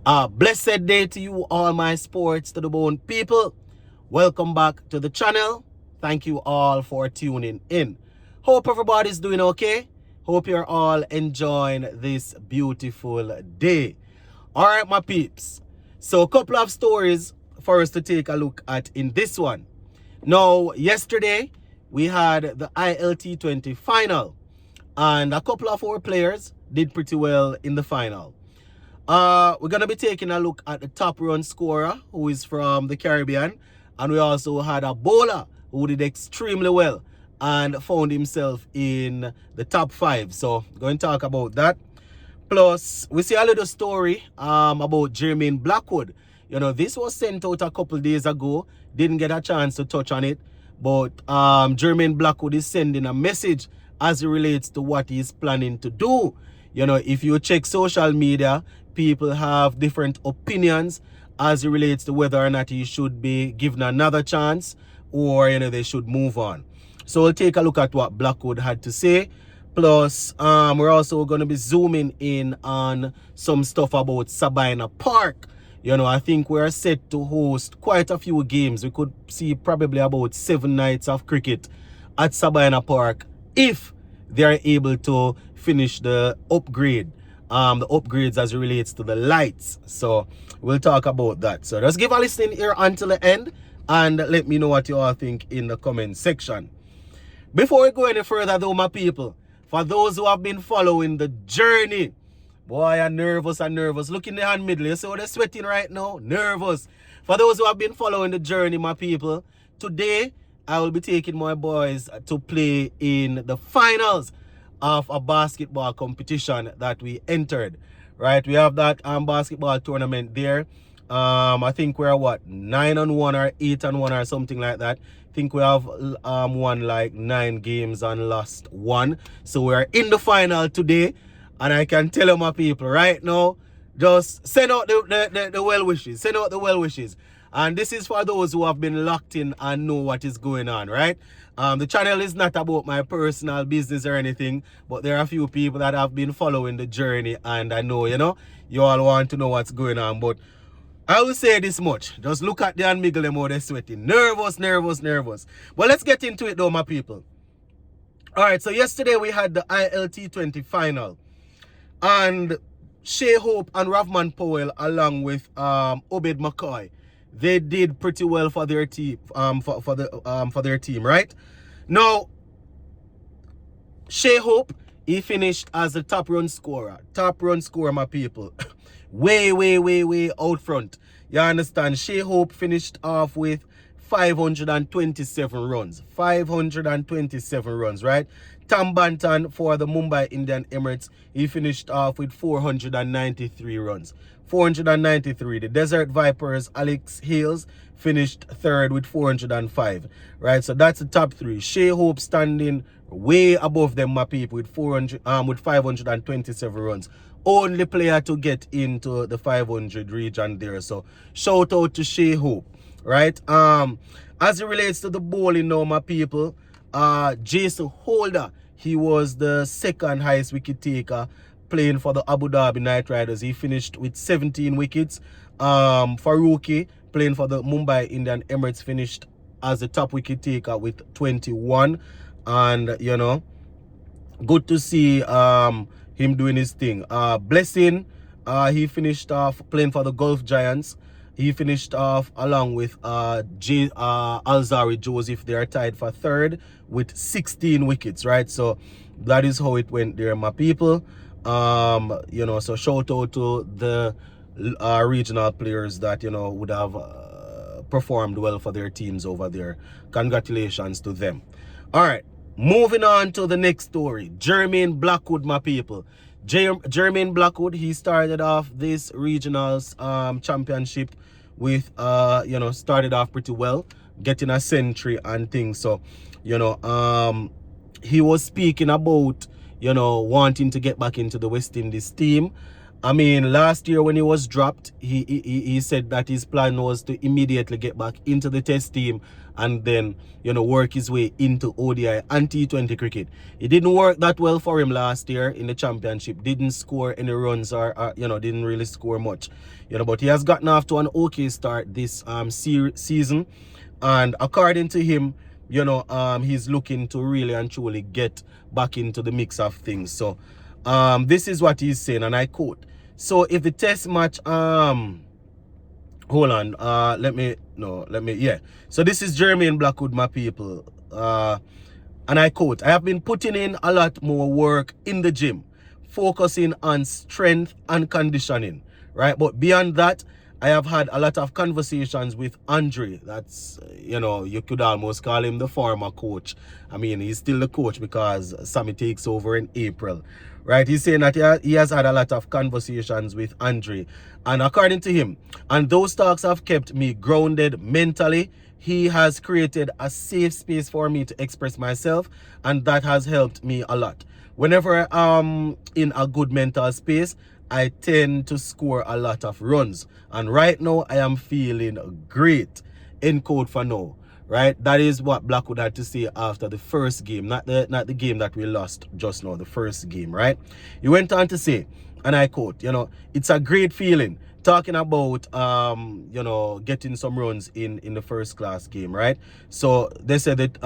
A blessed day to you, all my sports to the bone people. Welcome back to the channel. Thank you all for tuning in. Hope everybody's doing okay. Hope you're all enjoying this beautiful day. All right, my peeps. So a couple of stories for us to take a look at in this one. Now, yesterday we had the ILT20 final, and a couple of our players did pretty well in the final. We're gonna be taking a look at the top run scorer, who is from the Caribbean, and we also had a bowler who did extremely well and found himself in the top 5. So going to talk about that. Plus, we see a little story about Jermaine Blackwood. You know, this was sent out a couple days ago. Didn't get a chance to touch on it, but Jermaine Blackwood is sending a message as it relates to what he's planning to do. You know, if you check social media, people have different opinions as it relates to whether or not he should be given another chance or, you know, they should move on. So we'll take a look at what Blackwood had to say. Plus, we're also going to be zooming in on some stuff about Sabina Park. You know, I think we're set to host quite a few games. We could see probably about 7 nights of cricket at Sabina Park if they're able to finish the upgrades as it relates to the lights. So we'll talk about that. So just give a listen here until the end and let me know what you all think in the comment section. Before we go any further though, my people, for those who have been following the journey, boy, I'm nervous and nervous. Look in the hand middle. You see how they're sweating right now? Nervous. For those who have been following the journey, my people, today I will be taking my boys to play in the finals of a basketball competition that we entered. Right? We have that basketball tournament there. I think we're what, 9-1 or 8-1 or something like that. I think we have won like 9 games and lost 1. So we're in the final today. And I can tell you, my people, right now, just send out the well wishes. Send out the well wishes. And this is for those who have been locked in and know what is going on, right? The channel is not about my personal business or anything, but there are a few people that have been following the journey, and I know, you know, you all want to know what's going on. But I will say this much. Just look at the and Miguel, how they're sweating. Nervous, nervous, nervous. But let's get into it though, my people. All right, so yesterday we had the ILT20 final. And Shai Hope and Ravman Powell, along with Obed McCoy, they did pretty well for their team. For their team, right? Now, Shai Hope, he finished as the top run scorer. Top run scorer, my people. way out front. You understand? Shai Hope finished off with 527 runs. 527 runs, right? Tam Banton for the Mumbai Indian Emirates, he finished off with 493 runs. 493. The Desert Vipers, Alex Hales, finished 3rd with 405. Right, so that's the top 3. Shai Hope standing way above them, my people, with 527 runs. Only player to get into the 500 region there. So shout out to Shai Hope. Right, as it relates to the bowling now, my people, Shai Holder, he was the 2nd highest wicket taker playing for the Abu Dhabi Knight Riders. He finished with 17 wickets. Faruqi, playing for the Mumbai Indian Emirates, finished as the top wicket taker with 21. And you know, good to see him doing his thing. Blessing, he finished off playing for the Gulf Giants. He finished off along with Alzari Joseph. They are tied for 3rd with 16 wickets, right? So that is how it went there, my people. You know, so shout out to the regional players that, you know, would have performed well for their teams over there. Congratulations to them. All right, moving on to the next story. Jermaine Blackwood, my people. Jermaine Blackwood, he started off this regionals championship with you know, started off pretty well, getting a century and things. So, you know, he was speaking about, you know, wanting to get back into the West Indies team. I mean, last year when he was dropped, he said that his plan was to immediately get back into the test team and then, work his way into ODI and T20 cricket. It didn't work that well for him last year in the championship. Didn't score any runs or didn't really score much. But he has gotten off to an okay start this season. And according to him, he's looking to really and truly get back into the mix of things. So this is what he's saying, and I quote. So if the test match, hold on, yeah. So this is Jermaine Blackwood, my people. And I quote, I have been putting in a lot more work in the gym, focusing on strength and conditioning, right? But beyond that, I have had a lot of conversations with Andre. That's, you could almost call him the former coach. I mean, he's still the coach because Sammy takes over in April, right? He's saying that he has had a lot of conversations with Andre. And according to him, and those talks have kept me grounded mentally. He has created a safe space for me to express myself, and that has helped me a lot. Whenever I'm in a good mental space, I tend to score a lot of runs. And right now, I am feeling great. End quote for now. Right? That is what Blackwood had to say after the first game. Not the game that we lost just now, the first game, right? He went on to say, and I quote, it's a great feeling. Talking about, getting some runs in the first class game, right? So they said that,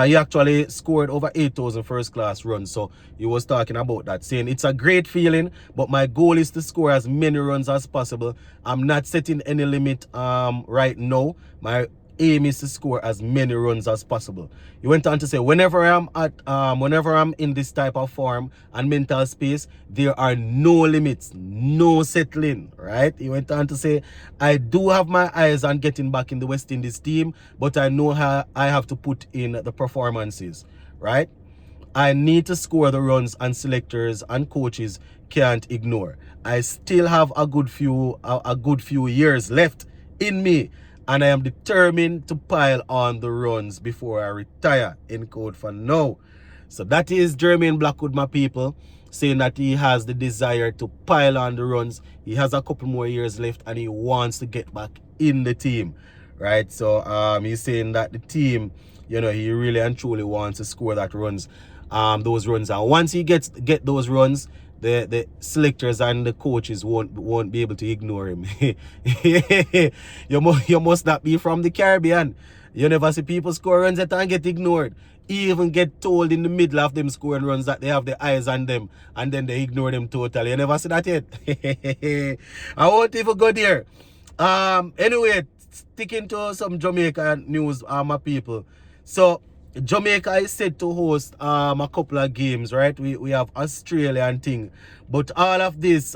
he actually scored over 8,000 first class runs. So he was talking about that, saying it's a great feeling, but my goal is to score as many runs as possible. I'm not setting any limit right now. My aim is to score as many runs as possible. He went on to say, whenever I'm in this type of form and mental space, there are no limits, no settling, right? He went on to say, I do have my eyes on getting back in the West Indies team, but I know how I have to put in the performances, right? I need to score the runs and selectors and coaches can't ignore. I still have a good few years left in me, and I am determined to pile on the runs before I retire. End quote for now. So that is Jermaine Blackwood, my people, saying that he has the desire to pile on the runs. He has a couple more years left and he wants to get back in the team, right? So he's saying that the team, he really and truly wants to score those runs. And once he get those runs, the selectors and the coaches won't be able to ignore him. You must not be from the Caribbean. You never see people score runs that and get ignored. Even get told in the middle of them scoring runs that they have the eyes on them, and then they ignore them totally. You never see that yet. I won't even go there. Anyway, sticking to some Jamaica news, my people. So Jamaica is set to host a couple of games, right? We have Australia and thing. But all of this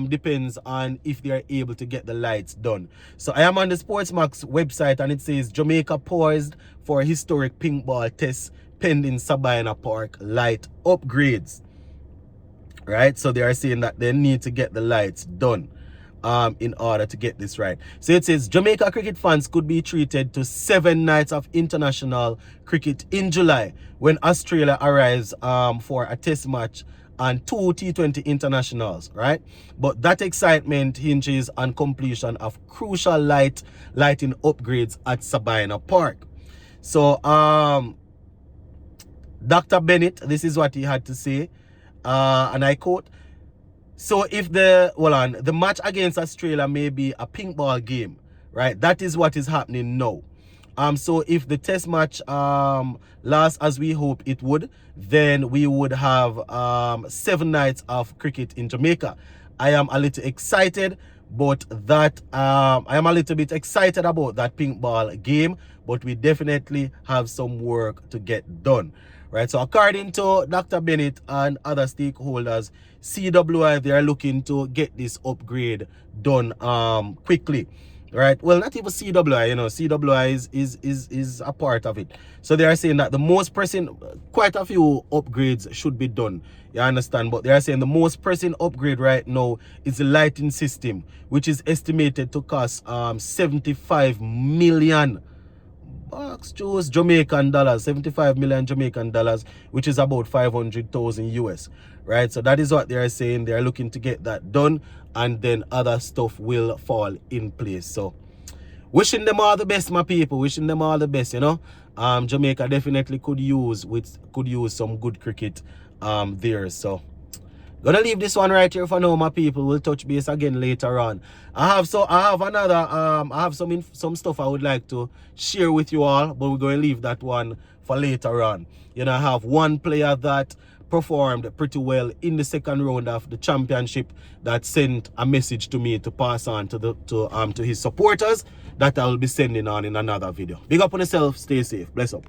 depends on if they are able to get the lights done. So I am on the Sportsmax website and it says Jamaica poised for historic pink ball test pending Sabina Park light upgrades. Right? So they are saying that they need to get the lights done in order to get this right. So it says Jamaica cricket fans could be treated to 7 nights of international cricket in July when Australia arrives for a test match and 2 T20 internationals, right? But that excitement hinges on completion of crucial lighting upgrades at Sabina Park. So Dr. Bennett, this is what he had to say, and I quote, so if the match against Australia may be a pink ball game, right? That is what is happening now. So if the test match lasts as we hope it would, then we would have 7 nights of cricket in Jamaica. I am a little excited, but I am a little bit excited about that pink ball game, but we definitely have some work to get done. Right, so according to Dr. Bennett and other stakeholders, CWI, they are looking to get this upgrade done quickly. Right, well, not even CWI, CWI is a part of it. So they are saying that the most pressing, quite a few upgrades should be done, you understand, but they are saying the most pressing upgrade right now is the lighting system, which is estimated to cost 75 million Jamaican dollars, 75 million Jamaican dollars, which is about 500,000 US, right? So that is what they are saying. They are looking to get that done, and then other stuff will fall in place. So wishing them all the best, my people. Wishing them all the best, you know. Jamaica definitely could use some good cricket there. So gonna leave this one right here for now, my people. We'll touch base again later on. I have some stuff I would like to share with you all, but we're going to leave that one for later on. You know, I have one player that performed pretty well in the second round of the championship that sent a message to me to pass on to his supporters that I will be sending on in another video. Big up on yourself, stay safe, bless up.